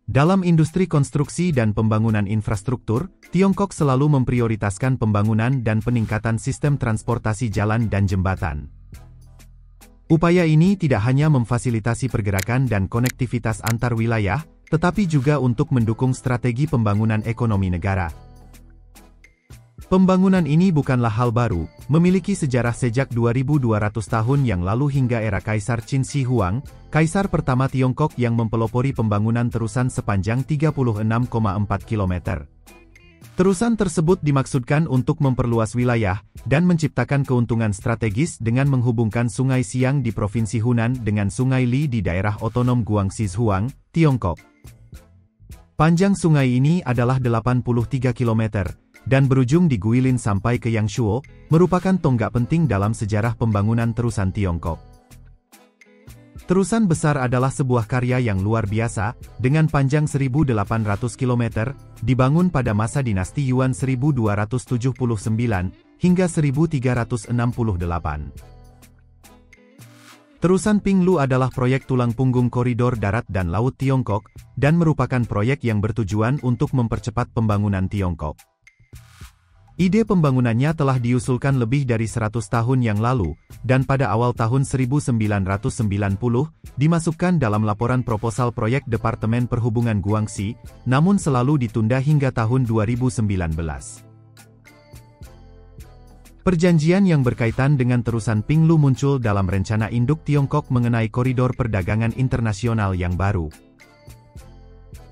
Dalam industri konstruksi dan pembangunan infrastruktur, Tiongkok selalu memprioritaskan pembangunan dan peningkatan sistem transportasi jalan dan jembatan. Upaya ini tidak hanya memfasilitasi pergerakan dan konektivitas antar wilayah, tetapi juga untuk mendukung strategi pembangunan ekonomi negara. Pembangunan ini bukanlah hal baru, memiliki sejarah sejak 2200 tahun yang lalu hingga era Kaisar Qin Shi Huang, Kaisar pertama Tiongkok yang mempelopori pembangunan terusan sepanjang 36,4 km. Terusan tersebut dimaksudkan untuk memperluas wilayah dan menciptakan keuntungan strategis dengan menghubungkan Sungai Siang di Provinsi Hunan dengan Sungai Li di daerah otonom Guangxi Zhuang, Tiongkok. Panjang sungai ini adalah 83 km, dan berujung di Guilin sampai ke Yangshuo, merupakan tonggak penting dalam sejarah pembangunan terusan Tiongkok. Terusan besar adalah sebuah karya yang luar biasa, dengan panjang 1.800 km, dibangun pada masa dinasti Yuan 1279, hingga 1368. Terusan Pinglu adalah proyek tulang punggung koridor darat dan laut Tiongkok, dan merupakan proyek yang bertujuan untuk mempercepat pembangunan Tiongkok. Ide pembangunannya telah diusulkan lebih dari 100 tahun yang lalu, dan pada awal tahun 1990, dimasukkan dalam laporan proposal proyek Departemen Perhubungan Guangxi, namun selalu ditunda hingga tahun 2019. Perjanjian yang berkaitan dengan terusan Pinglu muncul dalam rencana induk Tiongkok mengenai koridor perdagangan internasional yang baru.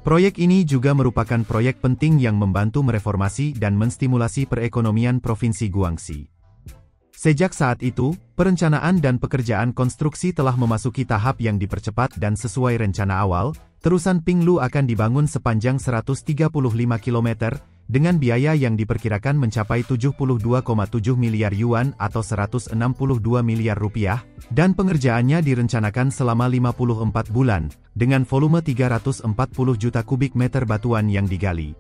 Proyek ini juga merupakan proyek penting yang membantu mereformasi dan menstimulasi perekonomian Provinsi Guangxi. Sejak saat itu, perencanaan dan pekerjaan konstruksi telah memasuki tahap yang dipercepat dan sesuai rencana awal, terusan Pinglu akan dibangun sepanjang 135 km, dengan biaya yang diperkirakan mencapai 72,7 miliar yuan atau 162 miliar rupiah, dan pengerjaannya direncanakan selama 54 bulan, dengan volume 340 juta kubik meter batuan yang digali.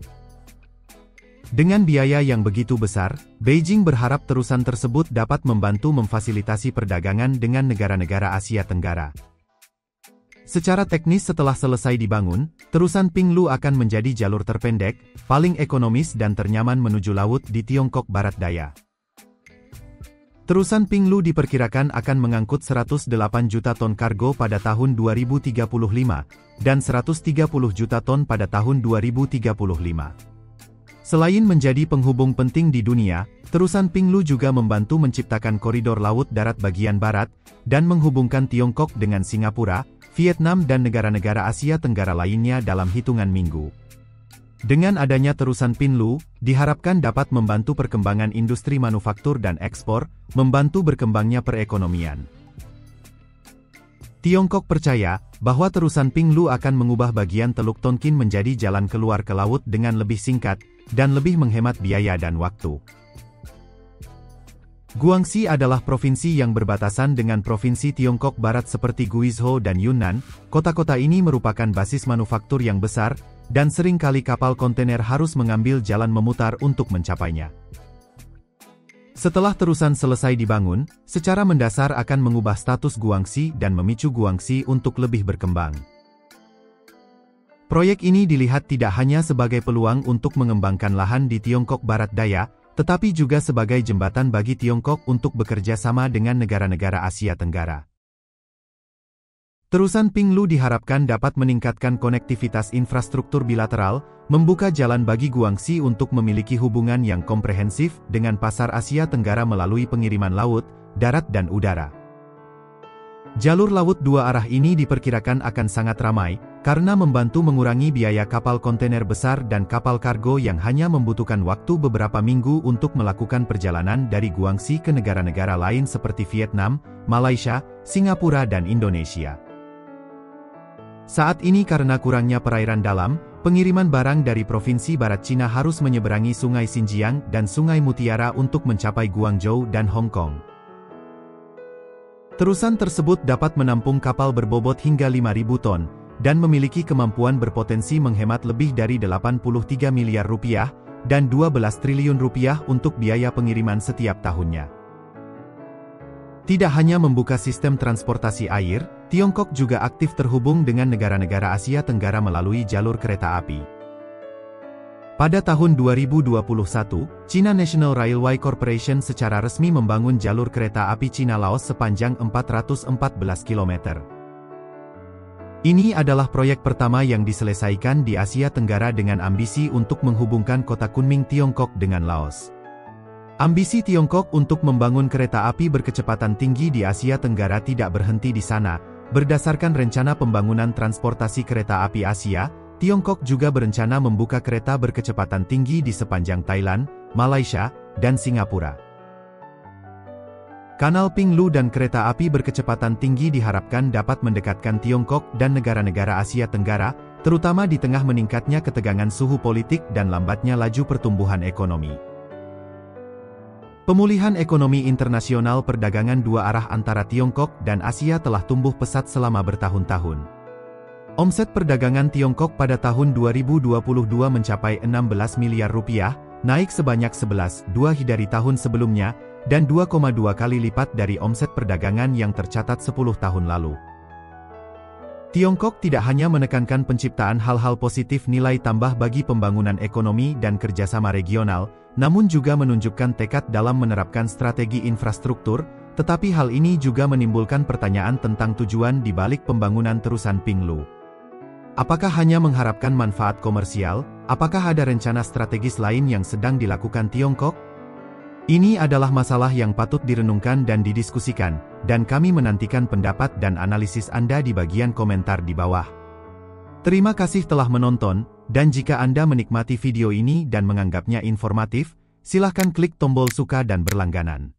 Dengan biaya yang begitu besar, Beijing berharap terusan tersebut dapat membantu memfasilitasi perdagangan dengan negara-negara Asia Tenggara. Secara teknis setelah selesai dibangun, terusan Pinglu akan menjadi jalur terpendek, paling ekonomis dan ternyaman menuju laut di Tiongkok Barat Daya. Terusan Pinglu diperkirakan akan mengangkut 108 juta ton kargo pada tahun 2035, dan 130 juta ton pada tahun 2035. Selain menjadi penghubung penting di dunia, terusan Pinglu juga membantu menciptakan koridor laut darat bagian barat, dan menghubungkan Tiongkok dengan Singapura, Vietnam dan negara-negara Asia Tenggara lainnya dalam hitungan minggu. Dengan adanya terusan Pinglu, diharapkan dapat membantu perkembangan industri manufaktur dan ekspor, membantu berkembangnya perekonomian. Tiongkok percaya bahwa terusan Pinglu akan mengubah bagian Teluk Tonkin menjadi jalan keluar ke laut dengan lebih singkat, dan lebih menghemat biaya dan waktu. Guangxi adalah provinsi yang berbatasan dengan provinsi Tiongkok Barat seperti Guizhou dan Yunnan. Kota-kota ini merupakan basis manufaktur yang besar, dan seringkali kapal kontainer harus mengambil jalan memutar untuk mencapainya. Setelah terusan selesai dibangun, secara mendasar akan mengubah status Guangxi dan memicu Guangxi untuk lebih berkembang. Proyek ini dilihat tidak hanya sebagai peluang untuk mengembangkan lahan di Tiongkok Barat Daya, tetapi juga sebagai jembatan bagi Tiongkok untuk bekerja sama dengan negara-negara Asia Tenggara. Terusan Pinglu diharapkan dapat meningkatkan konektivitas infrastruktur bilateral, membuka jalan bagi Guangxi untuk memiliki hubungan yang komprehensif dengan pasar Asia Tenggara melalui pengiriman laut, darat dan udara. Jalur laut dua arah ini diperkirakan akan sangat ramai, karena membantu mengurangi biaya kapal kontainer besar dan kapal kargo yang hanya membutuhkan waktu beberapa minggu untuk melakukan perjalanan dari Guangxi ke negara-negara lain seperti Vietnam, Malaysia, Singapura dan Indonesia. Saat ini karena kurangnya perairan dalam, pengiriman barang dari Provinsi Barat Cina harus menyeberangi Sungai Xinjiang dan Sungai Mutiara untuk mencapai Guangzhou dan Hong Kong. Terusan tersebut dapat menampung kapal berbobot hingga 5.000 ton, dan memiliki kemampuan berpotensi menghemat lebih dari 83 miliar rupiah, dan 12 triliun rupiah untuk biaya pengiriman setiap tahunnya. Tidak hanya membuka sistem transportasi air, Tiongkok juga aktif terhubung dengan negara-negara Asia Tenggara melalui jalur kereta api. Pada tahun 2021, China National Railway Corporation secara resmi membangun jalur kereta api China-Laos sepanjang 414 km. Ini adalah proyek pertama yang diselesaikan di Asia Tenggara dengan ambisi untuk menghubungkan kota Kunming, Tiongkok dengan Laos. Ambisi Tiongkok untuk membangun kereta api berkecepatan tinggi di Asia Tenggara tidak berhenti di sana. Berdasarkan rencana pembangunan transportasi kereta api Asia, Tiongkok juga berencana membuka kereta berkecepatan tinggi di sepanjang Thailand, Malaysia, dan Singapura. Kanal Pinglu dan kereta api berkecepatan tinggi diharapkan dapat mendekatkan Tiongkok dan negara-negara Asia Tenggara, terutama di tengah meningkatnya ketegangan suhu politik dan lambatnya laju pertumbuhan ekonomi. Pemulihan ekonomi internasional perdagangan dua arah antara Tiongkok dan Asia telah tumbuh pesat selama bertahun-tahun. Omset perdagangan Tiongkok pada tahun 2022 mencapai 16 miliar rupiah, naik sebanyak 11,2 dari tahun sebelumnya, dan 2,2 kali lipat dari omset perdagangan yang tercatat 10 tahun lalu. Tiongkok tidak hanya menekankan penciptaan hal-hal positif nilai tambah bagi pembangunan ekonomi dan kerjasama regional, namun juga menunjukkan tekad dalam menerapkan strategi infrastruktur, tetapi hal ini juga menimbulkan pertanyaan tentang tujuan di balik pembangunan terusan Pinglu. Apakah hanya mengharapkan manfaat komersial? Apakah ada rencana strategis lain yang sedang dilakukan Tiongkok? Ini adalah masalah yang patut direnungkan dan didiskusikan, dan kami menantikan pendapat dan analisis Anda di bagian komentar di bawah. Terima kasih telah menonton, dan jika Anda menikmati video ini dan menganggapnya informatif, silahkan klik tombol suka dan berlangganan.